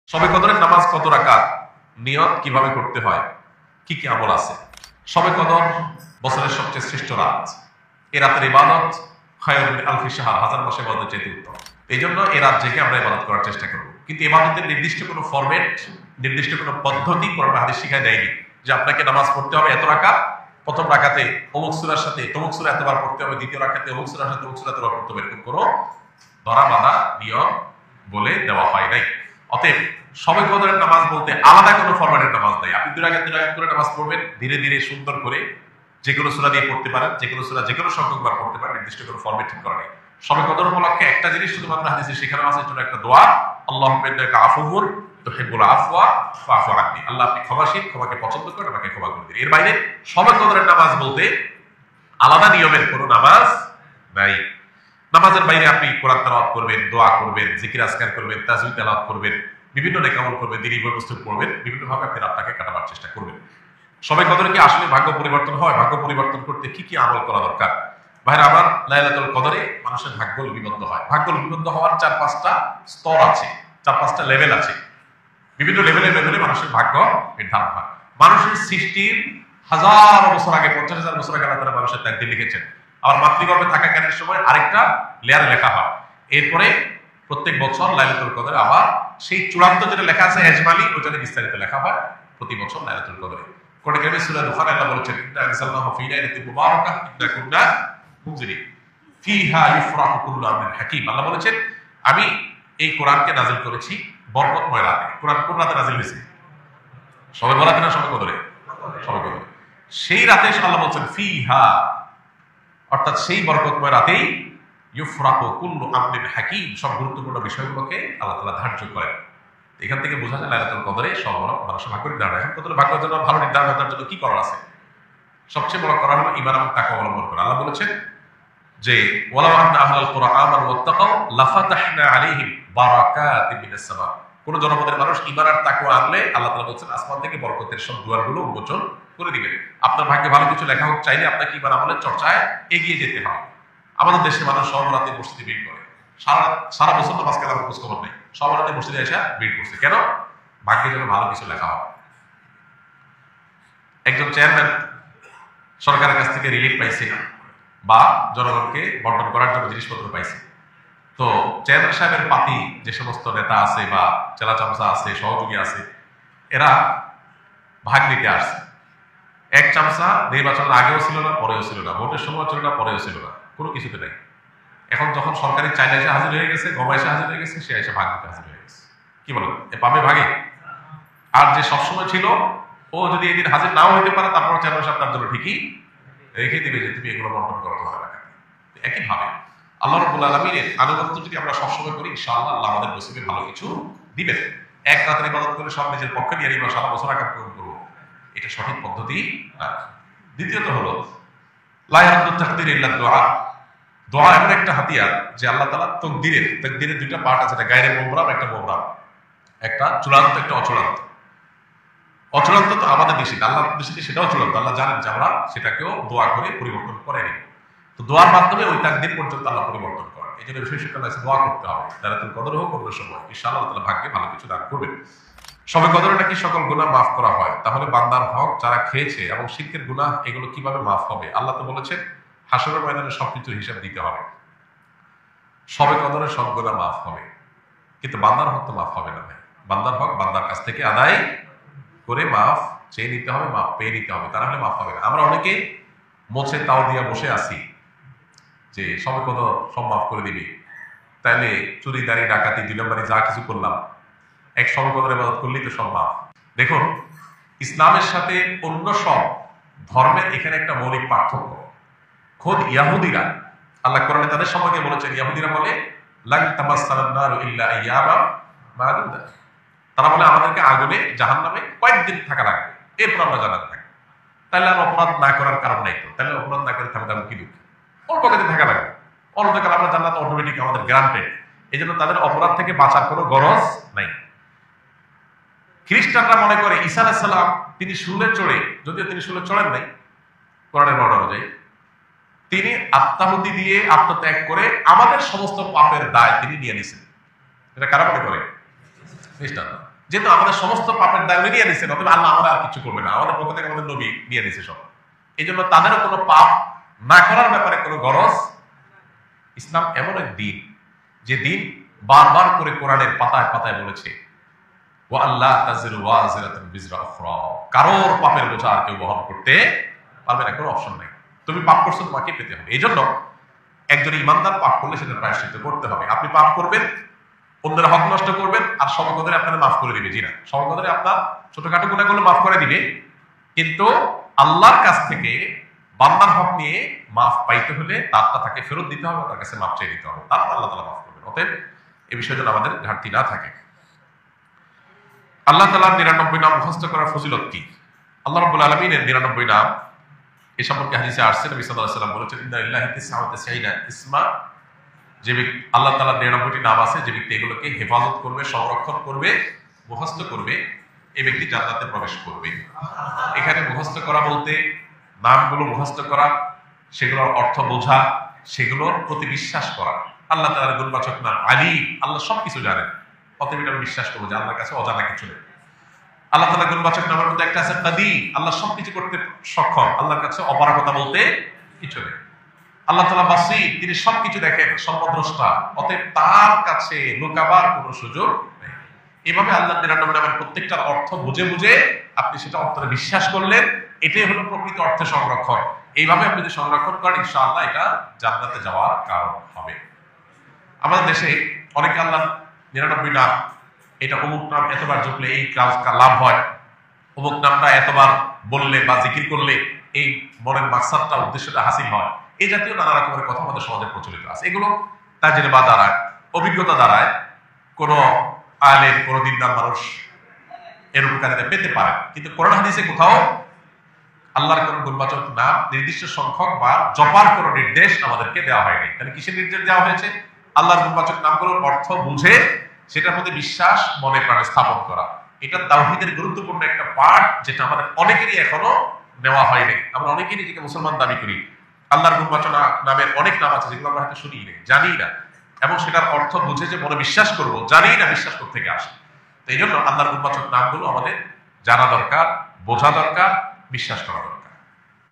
শবে কদরের নামাজ কত রাকাত, নিয়ত কিভাবে করতে হয়, কি কি আমল আছে? শবে কদর বছরের সবচেয়ে শ্রেষ্ঠ রাত। এই রাতের ইবাদত খায়রুম মিন আলফি শাহর, হাজার মাসে ইবাদতের চাইতে উত্তম। এই জন্য এই রাত জেগে আমরা ইবাদত করার চেষ্টা করব। কিন্তু ইবাদতের নির্দিষ্ট কোনো ফরম্যাট, নির্দিষ্ট কোনো পদ্ধতি কোরআন হাদিস শিখায় দেয়নি যে আপনাকে নামাজ পড়তে হবে এত রাকাত, প্রথম রাকাতে অমুক সূরার সাথে তমুক সূরা এতবার পড়তে হবে, দ্বিতীয় রাকাতে অমুক সূরার সাথে অমুক সূরা এতবার পড়তে হবে, এরকম কোনো ধরা বাঁধা নিয়ম বলে দেওয়া হয় নাই। অতএব শবে কদরের নামাজ বলতে আলাদা কোনো ফরম্যাটের নামাজ নাই। আপনি দুই রাকাত করে নামাজ পড়বেন, ধীরে ধীরে সুন্দর করে যে কোনো সূরা দিয়ে পড়তে পারেন, যে কোনো সূরা যে কোনো সংখ্যকবার পড়তে পারেন, নির্দিষ্ট কোনো ফরম্যাট ঠিক করা নেই। শবে কদর উপলক্ষে একটা জিনিস শুধুমাত্র হাদিসে শেখানো আছে, জন্য একটা দোয়া, আল্লাহুম্মা ইন্নাকা আফুউন তুহিব্বুল আফওয়া ফাআফু আন্নি। আল্লাহ আপনি ক্ষমাশীল, ক্ষমাকে পছন্দ করেন, আমাকে ক্ষমা করে দিন। এর বাইরে শবে কদরের নামাজ বলতে আলাদা নিয়মের কোনো নামাজ নাই। নামাজের বাইরে আপনি কোরআন তেলাওয়াত করবেন, দোয়া করবেন, জিকির আজকার করবেন, তাজবিদ তেলাওয়াত করবেন, বিভিন্ন নেকামল করবেন, দিনী বই পুস্তক পড়বেন, বিভিন্ন ভাবে আপনি রাতটাকে কাটাবার চেষ্টা করবেন। শবে কদরে কি আসলে ভাগ্য পরিবর্তন হয়? ভাগ্য পরিবর্তন করতে কি কি আমল করা দরকার? ভাইরা আমার, লাইলাতুল কদরে মানুষের ভাগ্য লিপিবদ্ধ হয়। ভাগ্য লিপিবদ্ধ হওয়ার 4-5টা স্তর আছে, 4-5টা লেভেল আছে। বিভিন্ন লেভেলে মানুষের ভাগ্য নির্ধারণ হয়। মানুষের সৃষ্টির হাজার বছর আগে, 50,000 বছর আগে আল্লাহ তাআলা মানুষের তাকদীর লিখেছেন। আবার মাতৃগর্ভে থাকাকালীন সময় আরেকটা লেয়ারে লেখা হয়। এরপরে প্রত্যেক বছর লাইলাতুল কদরে আবার সেই চূড়ান্ত যেটা লেখা আছে এজমালি, ওইটা বিস্তারিত লেখা হয় প্রতি বছর লাইলাতুল কদরে। কোরআন কারীমে সূরা দুখানে আল্লাহ বলেছেন, ইন্না আনজালনাহু ফী লাইলাতিন মুবারাকাহ ইন্না কুন্না মুনজিরিন ফীহা ইফরাহু কুল্লু আমরিন হাকীম। আল্লাহ বলেছেন, আমি এই কোরআনকে নাযিল করেছি বরকতময় রাতে। কোরআন কোন রাতে নাযিল হয়েছে? শবে বরাতে না শবে কদরে? শবে কদরে। সেই রাতে আল্লাহ বলছেন ফীহা, অর্থাৎ সেই বরকতময় রাতেই ইউফরাকু কুল্লু আমরিন হাকীম, সব গুরুত্বপূর্ণ বিষয়গুলোকে আল্লাহ তাআলা ধার্য করেন। এখান থেকে বোঝা যায় লাইলাতুল কদরে সব মানুষের ভাগ্য নির্ধারণ। এখন কদরে ভাগ্যের জন্য ভালো নির্ধারণ করার জন্য কি করার আছে? সবচেয়ে বড় করা হলো ঈমান এবং তাকওয়া অবলম্বন করা। আল্লাহ বলেছেন যে ওয়ালাউ আন্না আহলাল কুরআন আমানু ওয়াত্তাকাউ লাফাতাহনা আলাইহিম বারাকাতিন মিনাস সামা। কোন জনপদের মানুষ ঈমান আর তাকওয়া আনলে আল্লাহ তাআলা বলেছেন আসমান থেকে বরকতের সব দুয়ারগুলো উন্মোচন করে দিবেন। আপনার ভাগ্যে ভালো কিছু লেখা হোক চাইলে আপনাকে ঈমান আমলের চর্চায় এগিয়ে যেতে হবে। আমাদের দেশের মানুষ সব রাতে মসজিদে ভিড় করে, সারা বছর তো মাঝখানে খোঁজ খবর নেই, সব রাতে মসজিদে এসে ভিড় করছে। কেন? ভাগ্যে যেন ভালো কিছু লেখা হয়। একজন চেয়ারম্যান সরকারের কাছ থেকে রিলিফ পাইছে বা জনগণকে বন্টন করার জন্য জিনিসপত্র পাইছে। তো চেয়ারম্যান সাহেবের পাতি যে সমস্ত নেতা আছে বা চেলা চামচা আছে, সহযোগী আছে, এরা ভাগ নিতে আসছে। এক চামচা নির্বাচনের আগেও ছিল না, পরেও ছিল না, ভোটের সময় ছিল না, পরেও ছিল না, কোনো কিছুতে নাই। এখন যখন সরকারি চাইলে এসে হাজির হয়ে গেছে, গম এসে হাজির হয়ে গেছে, সে এসে ভাগ নিতে হাজির হয়ে গেছে। কি বলেন, এ পাবে ভাগে? আর যে সবসময় ছিল, ও যদি এদিন হাজির নাও হইতে পারে, তারপর চেয়ারম্যান সাহেব তার জন্য ঠিকই রেখে দিবে যে তুমি এগুলো বন্টন করো তোমার এলাকায়। একইভাবে আল্লাহ রাব্বুল আলামিনের আনুগত্য যদি আমরা সবসময় করি, ইনশাআল্লাহ আল্লাহ আমাদের নসিবে ভালো কিছু দিবেন। এক রাতের ইবাদত করে সব নিজের পক্ষে নিয়ে নিব, সারা বছর আকাম করবো, এটা সঠিক পদ্ধতি না। দ্বিতীয়ত হলো লা ইয়ারুদ্দু তাকদীর ইল্লা দুআ। দোয়া এমন একটা হাতিয়ার যে আল্লাহ তাআলা তাকদীরের দুইটা পার্ট আছে, একটা গায়রে মুবরাম, একটা মুবরাম, একটা চূড়ান্ত, একটা অচূড়ান্ত। অচূড়ান্ত তো আমাদের দৃষ্টিতে, আল্লাহর দৃষ্টিতে সেটাও চূড়ান্ত। আল্লাহ জানেন যে আমরা সেটাকেও দোয়া করে পরিবর্তন করে নিই। তো দোয়ার মাধ্যমে ওই তাকদীর পর্যন্ত আল্লাহ পরিবর্তন করেন। এই জন্য বিশেষত দোয়া করতে হবে। লাইলাতুল কদর হোক অন্য সময়, ইনশাআল্লাহ আল্লাহ তাআলা ভাগ্যে ভালো কিছু দান করবেন। শবে কদরে নাকি সকল গুনাহ মাফ করা হয়। তাহলে বান্দার হক যারা খেয়েছে এবং শিরকের গুনাহ, এগুলো কিভাবে মাফ হবে? আল্লাহ তো বলেছেন হাশরের ময়দানে সবকিছুর হিসাব দিতে হবে। শবে কদরে সব গুনাহ মাফ হবে, কিন্তু বান্দার হক তো মাফ হবে না ভাই। বান্দার হক বান্দার কাছ থেকে আদায় করে মাফ চেয়ে নিতে হবে, মাফ পেয়ে নিতে হবে, তা নাহলে মাফ হবে না। আমরা অনেকে মোছে তাও দিয়া বসে আছি যে শবে কদর সব মাফ করে দিবে, তাইলে চুরি দাঁড়ি ডাকাতি 2 নম্বরে যা কিছু করলাম, এক শবে কদরে ইবাদত করলেই তো সব মাফ। দেখুন, ইসলামের সাথে অন্য সব ধর্মের এখানে একটা মৌলিক পার্থক্য। খোদ ইয়াহুদিরা, আল্লাহ কোরআনে তাদের সম্পর্কে বলেছেন, ইয়াহুদিরা বলে লান তামাসসানান নারু ইল্লা আইয়ামা মাদুদা। তারা বলে আমাদেরকে আগুনে জাহান্নামে কয়েকদিন থাকা লাগবে, এরপর আমরা জান্নাতে থাকবো। তাহলে আর অপরাধ না করার কারণ নাই তো, তাহলে অপরাধ না করে থাকলে কি দুঃখ, অল্প কদিন থাকা লাগবে, অন্যদিকে আমরা জান্নাত অটোমেটিক আমাদের গ্রান্টেড। এই জন্য তাদের অপরাধ থেকে বাঁচার কোনো গরজ নাই। খ্রিস্টানরা মনে করে ঈসা আলাইহিস সালাম তিনি শুলে চড়ে, যদিও তিনি শুলে চড়েন নাই কোরআনের বর্ণনা অনুযায়ী, তিনি আত্মাহুতি দিয়ে আত্মত্যাগ করে আমাদের সমস্ত পাপের দায় তিনি নিয়ে নিছেন। এটা কারা মনে করে? খ্রিস্টান। যেহেতু আমাদের সমস্ত পাপের দায় উনি নিয়ে নিছেন, অতএব আল্লাহ আমরা আর কিছু করবে না, আমাদের পক্ষ থেকে আমাদের নবী নিয়ে নিছে সব। এই জন্য তাদেরও কোনো পাপ না করার ব্যাপারে কোনো গরজ। ইসলাম এমন এক দিন যে দিন বারবার করে কোরআনের পাতায় পাতায় বলেছে ওয়া আল্লাহ তাজিরু ওয়াজিরাতুন বিজরা উখরা, কারোর পাপের বোঝা আর কেউ বহন করতে পারবে না, কোনো অপশন নাই। তুমি পাপ করছো, তোমাকে পেতে হবে। এই জন্য একজন ইমানদার পাপ করলে সেটা প্রায়শ্চিত্ত করতে হবে। আপনি পাপ করবেন, অন্যের হক নষ্ট করবেন, আর সভাপতিরা আপনারা মাফ করে দিবে। জি না, সভাপতিরা আপনার ছোটখাটো গুনাহগুলো মাফ করে দিবে, কিন্তু আল্লাহর কাছ থেকে বান্দার হক নিয়ে মাফ পাইতে হলে তারটা তাকে ফেরত দিতে হবে, তার কাছে মাফ চেয়ে দিতে হবে, তারপর আল্লাহ তাআলা মাফ করবেন। অতএব এই বিষয়ে যেন আমাদের ঘাটতি না থাকে। আল্লাহ তাআলার ৯৯ নাম মুখস্থ করার ফজিলত কি? আল্লাহ রাব্বুল আলামিনের ৯৯ নাম এই সম্পর্কে হাদিসে আসছে, নবী সাল্লাল্লাহু আলাইহি ওয়াসাল্লাম বলেছেন ইন্না লিল্লাহি তিসআওয়া তিসঈনা ইসমা, যে ব্যক্তি আল্লাহ তাআলার ৯৯টি নাম আছে, যে ব্যক্তি এগুলোকে হেফাজত করবে, সংরক্ষণ করবে, মুখস্থ করবে, এই ব্যক্তি জান্নাতে প্রবেশ করবে। এখানে মুখস্থ করা বলতে নামগুলো মুখস্থ করা, সেগুলোর অর্থ বোঝা, সেগুলোর প্রতি বিশ্বাস করা। আল্লাহ তাআলার গুণবাচক নাম আলীম, আল্লাহ সবকিছু জানেন, অতএব এটা বিশ্বাস করবো যে আল্লাহর কাছে অজানা কিছু নেই। আল্লাহ তাআলার গুণবাচক নামের মধ্যে একটা আছে কাদির, আল্লাহ সবকিছু করতে সক্ষম, আল্লাহর কাছে অপারগতা বলতে কিছু নেই। আল্লাহ তাআলা বাসীর, তিনি সবকিছু দেখেন, সর্বদ্রষ্টা, অতএব তার কাছে লুকাবার কোনো সুযোগ নেই। এভাবে আল্লাহ ৯৯ নামের প্রত্যেকটার অর্থ বুঝে বুঝে আপনি সেটা অন্তরে বিশ্বাস করলেন, এটাই হলো প্রকৃত অর্থে সংরক্ষণ। এইভাবে আপনি যদি সংরক্ষণ করেন, ইনশাআল্লাহ এটা জান্নাতে যাওয়ার কারণ হবে। আমাদের দেশে অনেকে আল্লাহ ৯৯ নাম, এটা অমুক নাম এতবার জপলে এই কাজ লাভ হয়, অমুক নামটা এতবার বললে বা জিকির করলে এই মনের মাকসাদটা, উদ্দেশ্যটা হাসিল হয়, এই জাতীয় নানা রকমের কথা আমাদের সমাজে প্রচলিত আছে। এগুলো তাজরিবা দ্বারায়, অভিজ্ঞতা দ্বারায় কোনো আলেম, কোনো দিনদার মানুষ এর উপকারিতা পেতে পারে, কিন্তু কোরআন হাদিসে কোথাও আল্লাহর কোন গুণবাচক নাম নির্দিষ্ট সংখ্যক বা জপার কোন নির্দেশ আমাদেরকে দেওয়া হয়নি। তাহলে কিসের নির্দেশ দেওয়া হয়েছে? আল্লাহর গুণবাচক নামগুলোর অর্থ বুঝে সেটার প্রতি বিশ্বাস মনে প্রাণে স্থাপন করা। এটা তাওহীদের গুরুত্বপূর্ণ একটা পার্ট, যেটা আমাদের অনেকেরই এখনো নেওয়া হয়নি। আমরা অনেকেই নিজেকে মুসলমান দাবি করি, আল্লাহর গুণবাচক নামের অনেক নাম আছে যেগুলো আমরা হয়তো শুনি না, জানি না, এবং সেটার অর্থ বুঝে যে মনে বিশ্বাস করবো, জানি না বিশ্বাস করতে থেকে আসে। তো এই জন্য আল্লাহর গুণবাচক নামগুলো আমাদের জানা দরকার, বোঝা দরকার, বিশ্বাস করা দরকার।